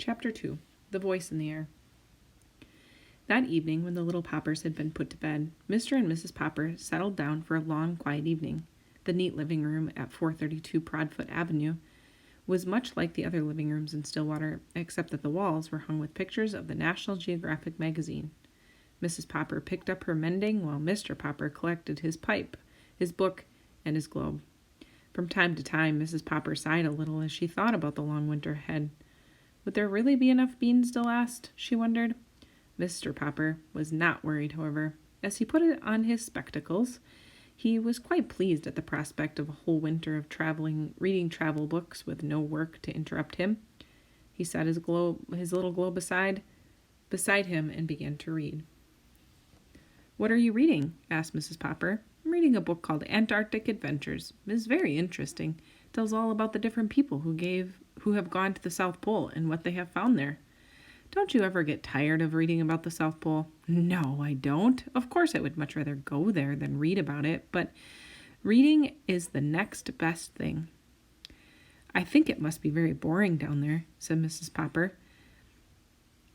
Chapter 2. The Voice in the Air. That evening, when the little Poppers had been put to bed, Mr. and Mrs. Popper settled down for a long, quiet evening. The neat living room at 432 Broadfoot Avenue was much like the other living rooms in Stillwater, except that the walls were hung with pictures of the National Geographic magazine. Mrs. Popper picked up her mending while Mr. Popper collected his pipe, his book, and his globe. From time to time, Mrs. Popper sighed a little as she thought about the long winter ahead. Would there really be enough beans to last, she wondered. Mr. Popper was not worried, however. As he put on his spectacles, he was quite pleased at the prospect of a whole winter of reading travel books with no work to interrupt him. He set his little globe beside him and began to read. "What are you reading?" asked Mrs. Popper. "I'm reading a book called Antarctic Adventures. It's very interesting. It tells all about the different people who have gone to the South Pole and what they have found there." "Don't you ever get tired of reading about the South Pole?" "No, I don't. Of course I would much rather go there than read about it, but reading is the next best thing." "I think it must be very boring down there," said Mrs. Popper.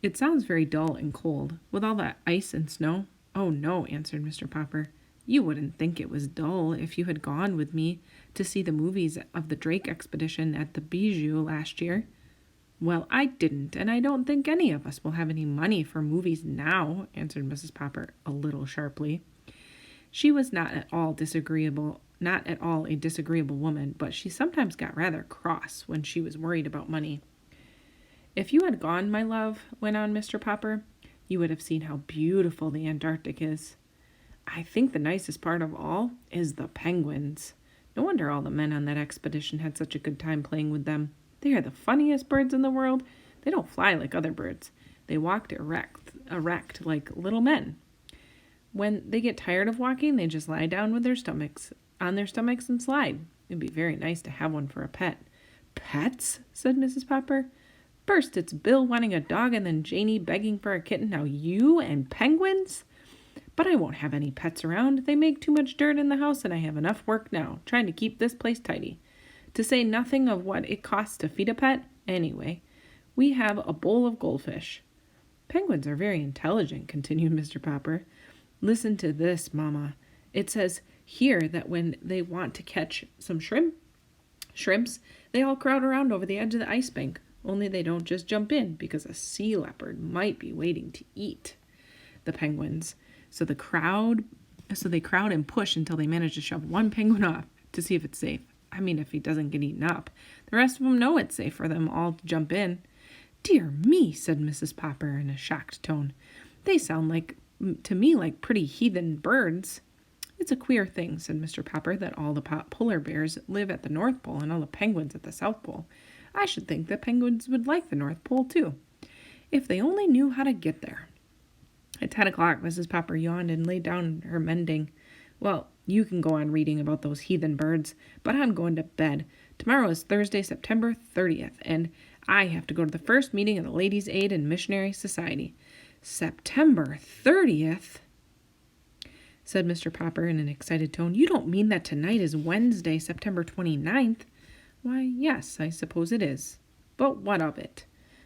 "It sounds very dull and cold, with all that ice and snow." "Oh, no," answered Mr. Popper. "You wouldn't think it was dull if you had gone with me to see the movies of the Drake expedition at the Bijou last year." "Well, I didn't, and I don't think any of us will have any money for movies now," answered Mrs. Popper a little sharply. She was not at all a disagreeable woman, but she sometimes got rather cross when she was worried about money. "If you had gone, my love," went on Mr. Popper, "you would have seen how beautiful the Antarctic is. I think the nicest part of all is the penguins. No wonder all the men on that expedition had such a good time playing with them. They are the funniest birds in the world. They don't fly like other birds. They walk erect like little men. When they get tired of walking, they just lie down on their stomachs and slide. It'd be very nice to have one for a pet." "Pets?" said Mrs. Popper. "First it's Bill wanting a dog and then Janie begging for a kitten. Now you and penguins? But I won't have any pets around. They make too much dirt in the house and I have enough work now, trying to keep this place tidy. To say nothing of what it costs to feed a pet. Anyway, we have a bowl of goldfish." "Penguins are very intelligent," continued Mr. Popper. "Listen to this, Mama. It says here that when they want to catch some shrimps, they all crowd around over the edge of the ice bank. Only they don't just jump in because a sea leopard might be waiting to eat the penguins. So they crowd and push until they manage to shove one penguin off to see if it's safe. I mean, if he doesn't get eaten up. The rest of them know it's safe for them all to jump in." "Dear me," said Mrs. Popper in a shocked tone. "They sound to me like pretty heathen birds." "It's a queer thing," said Mr. Popper, "that all the polar bears live at the North Pole and all the penguins at the South Pole. I should think that penguins would like the North Pole, too, if they only knew how to get there." At 10 o'clock, Mrs. Popper yawned and laid down her mending. "Well, you can go on reading about those heathen birds, but I'm going to bed. Tomorrow is Thursday, September 30th, and I have to go to the first meeting of the Ladies' Aid and Missionary Society." "September 30th?" said Mr. Popper in an excited tone. "You don't mean that tonight is Wednesday, September 29th? "Why, yes, I suppose it is. But what of it?"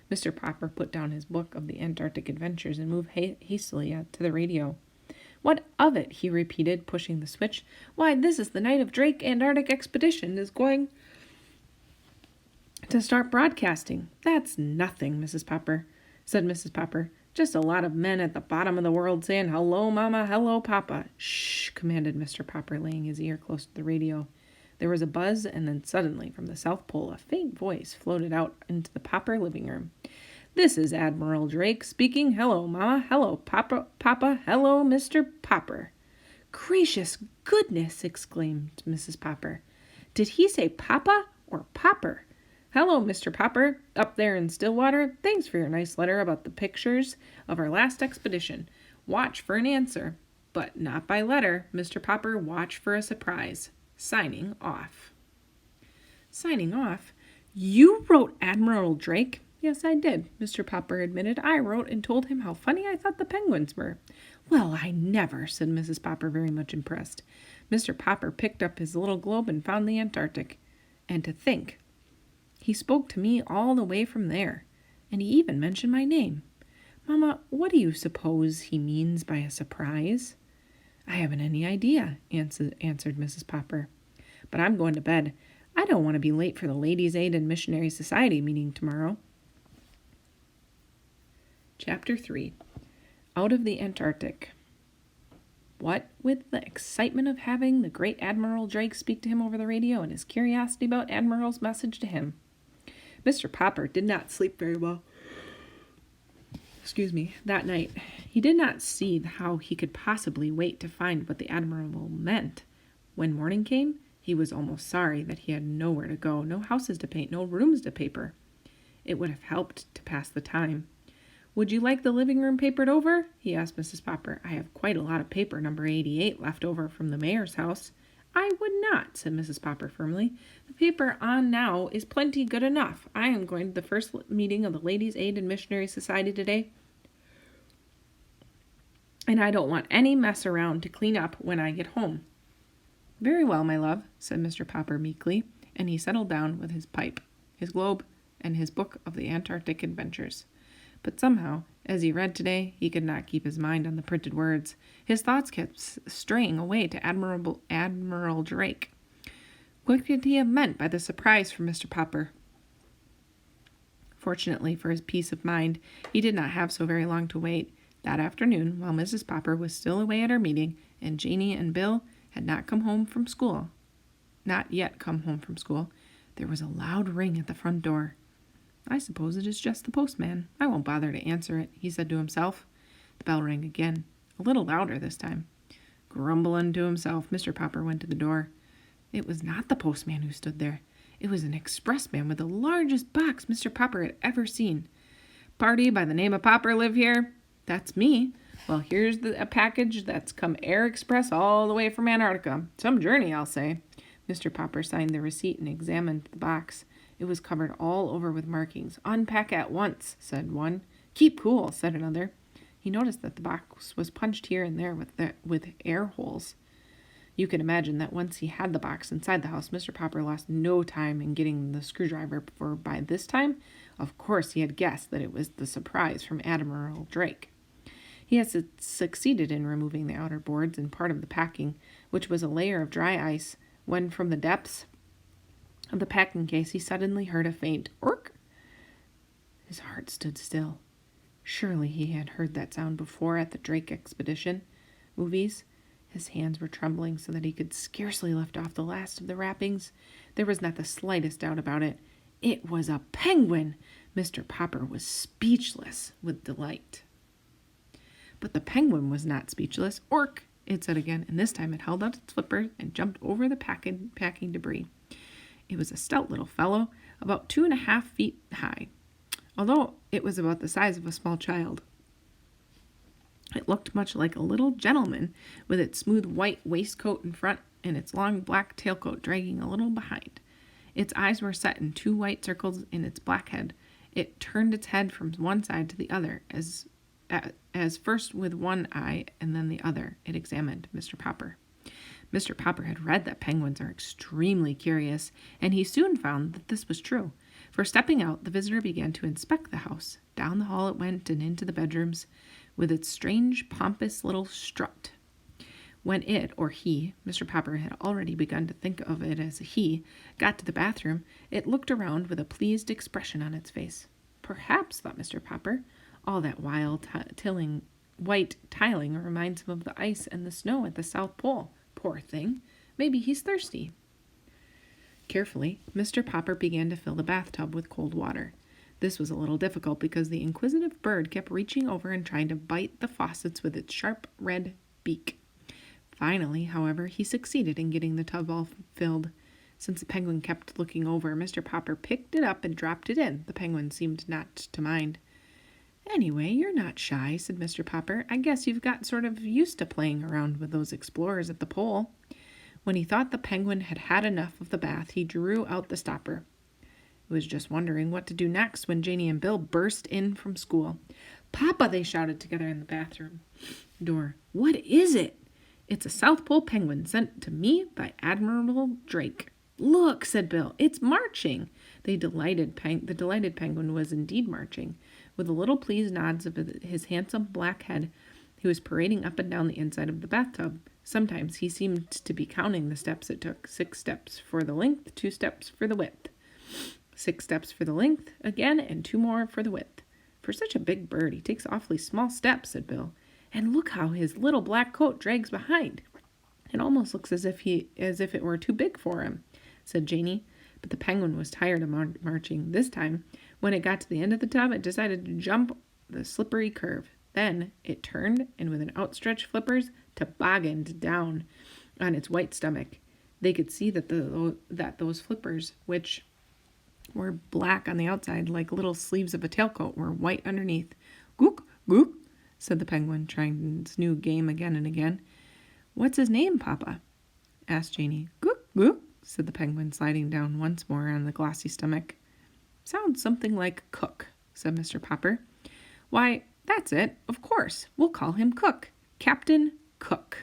Mr. Popper put down his book of the Antarctic Adventures and moved hastily to the radio. "What of it?" he repeated, pushing the switch. "Why, this is the night of Drake Antarctic Expedition is going to start broadcasting." "That's nothing, Mrs. Popper," said Mrs. Popper. "Just a lot of men at the bottom of the world saying, 'Hello, Mama, hello, Papa.'" "Shh," commanded Mr. Popper, laying his ear close to the radio. There was a buzz, and then suddenly, from the South Pole, a faint voice floated out into the Popper living room. "This is Admiral Drake speaking. Hello, Mama. Hello, Papa. Hello, Mr. Popper." "Gracious goodness!" exclaimed Mrs. Popper. "Did he say Papa or Popper?" "Hello, Mr. Popper, up there in Stillwater. Thanks for your nice letter about the pictures of our last expedition. Watch for an answer, but not by letter. Mr. Popper, watch for a surprise. Signing off." "Signing off? You wrote Admiral Drake?" "Yes, I did," Mr. Popper admitted. "I wrote and told him how funny I thought the penguins were." "Well, I never," said Mrs. Popper, very much impressed. Mr. Popper picked up his little globe and found the Antarctic. And to think, he spoke to me all the way from there. and he even mentioned my name. Mama, what do you suppose he means by a surprise?" "I haven't any idea," answered Mrs. Popper. "But I'm going to bed. I don't want to be late for the Ladies' Aid and Missionary Society meeting tomorrow." Chapter 3. Out of the Antarctic. What with the excitement of having the great Admiral Drake speak to him over the radio and his curiosity about Admiral's message to him, Mr. Popper did not sleep very well. That night. He did not see how he could possibly wait to find what the Admiral meant. When morning came, he was almost sorry that he had nowhere to go, no houses to paint, no rooms to paper. It would have helped to pass the time. "Would you like the living room papered over?" he asked Mrs. Popper. "I have quite a lot of paper, number 88, left over from the mayor's house." "I would not," said Mrs. Popper firmly. "The paper on now is plenty good enough. I am going to the first meeting of the Ladies' Aid and Missionary Society today, and I don't want any mess around to clean up when I get home." "Very well, my love," said Mr. Popper meekly, and he settled down with his pipe, his globe, and his book of the Antarctic adventures. But somehow, as he read today, he could not keep his mind on the printed words. His thoughts kept straying away to Admiral Drake. What could he have meant by the surprise from Mr. Popper? Fortunately for his peace of mind, he did not have so very long to wait. That afternoon, while Mrs. Popper was still away at her meeting, and Janie and Bill had not yet come home from school, there was a loud ring at the front door. "I suppose it is just the postman. I won't bother to answer it," he said to himself. The bell rang again, a little louder this time. Grumbling to himself, Mr. Popper went to the door. It was not the postman who stood there. It was an expressman with the largest box Mr. Popper had ever seen. "Party by the name of Popper live here?" "That's me." "Well, here's a package that's come air express all the way from Antarctica. Some journey, I'll say." Mr. Popper signed the receipt and examined the box. It was covered all over with markings. "Unpack at once," said one. "Keep cool," said another. He noticed that the box was punched here and there with air holes. You can imagine that once he had the box inside the house, Mr. Popper lost no time in getting the screwdriver, for by this time, of course, he had guessed that it was the surprise from Admiral Drake. He had succeeded in removing the outer boards and part of the packing, which was a layer of dry ice, when from the depths of the packing case he suddenly heard a faint "ork." His heart stood still. Surely he had heard that sound before at the Drake expedition movies. His hands were trembling so that he could scarcely lift off the last of the wrappings. There was not the slightest doubt about it. It was a penguin! Mr. Popper was speechless with delight. But the penguin was not speechless. "Ork," it said again, and this time it held out its flippers and jumped over the packing debris. It was a stout little fellow, about 2.5 feet high, although it was about the size of a small child. It looked much like a little gentleman, with its smooth white waistcoat in front and its long black tailcoat dragging a little behind. Its eyes were set in 2 white circles in its black head. It turned its head from one side to the other, as first with one eye and then the other. It examined Mr. Popper. Mr. Popper had read that penguins are extremely curious, and he soon found that this was true. For stepping out, the visitor began to inspect the house. Down the hall it went and into the bedrooms, with its strange, pompous little strut. When it, or he, Mr. Popper had already begun to think of it as a he, got to the bathroom, it looked around with a pleased expression on its face. Perhaps, thought Mr. Popper, all that wild white tiling reminds him of the ice and the snow at the South Pole. Poor thing. Maybe he's thirsty. Carefully, Mr. Popper began to fill the bathtub with cold water. This was a little difficult because the inquisitive bird kept reaching over and trying to bite the faucets with its sharp red beak. Finally, however, he succeeded in getting the tub all filled. Since the penguin kept looking over, Mr. Popper picked it up and dropped it in. The penguin seemed not to mind. "Anyway, you're not shy," said Mr. Popper. "I guess you've got sort of used to playing around with those explorers at the pole." When he thought the penguin had had enough of the bath, he drew out the stopper. He was just wondering what to do next when Janie and Bill burst in from school. "Papa," they shouted together in the bathroom door. "What is it?" "It's a South Pole penguin sent to me by Admiral Drake." "Look," said Bill, "it's marching." The delighted penguin was indeed marching. With the little pleased nods of his handsome black head, he was parading up and down the inside of the bathtub. Sometimes he seemed to be counting the steps it took. 6 steps for the length, 2 steps for the width. 6 steps for the length again, and 2 more for the width. For such a big bird, he takes awfully small steps, said Bill. And look how his little black coat drags behind. It almost looks as if it were too big for him, said Janey. But the penguin was tired of marching. This time, when it got to the end of the tub, it decided to jump the slippery curve. Then it turned and with an outstretched flippers tobogganed down on its white stomach. They could see that those flippers, which were black on the outside like little sleeves of a tailcoat, were white underneath. Gook, gook, said the penguin, trying its new game again and again. What's his name, Papa? Asked Janey. Gook, gook, said the penguin, sliding down once more on the glossy stomach. Sounds something like Cook, said Mr. Popper. Why, that's it, of course. We'll call him Cook. Captain Cook.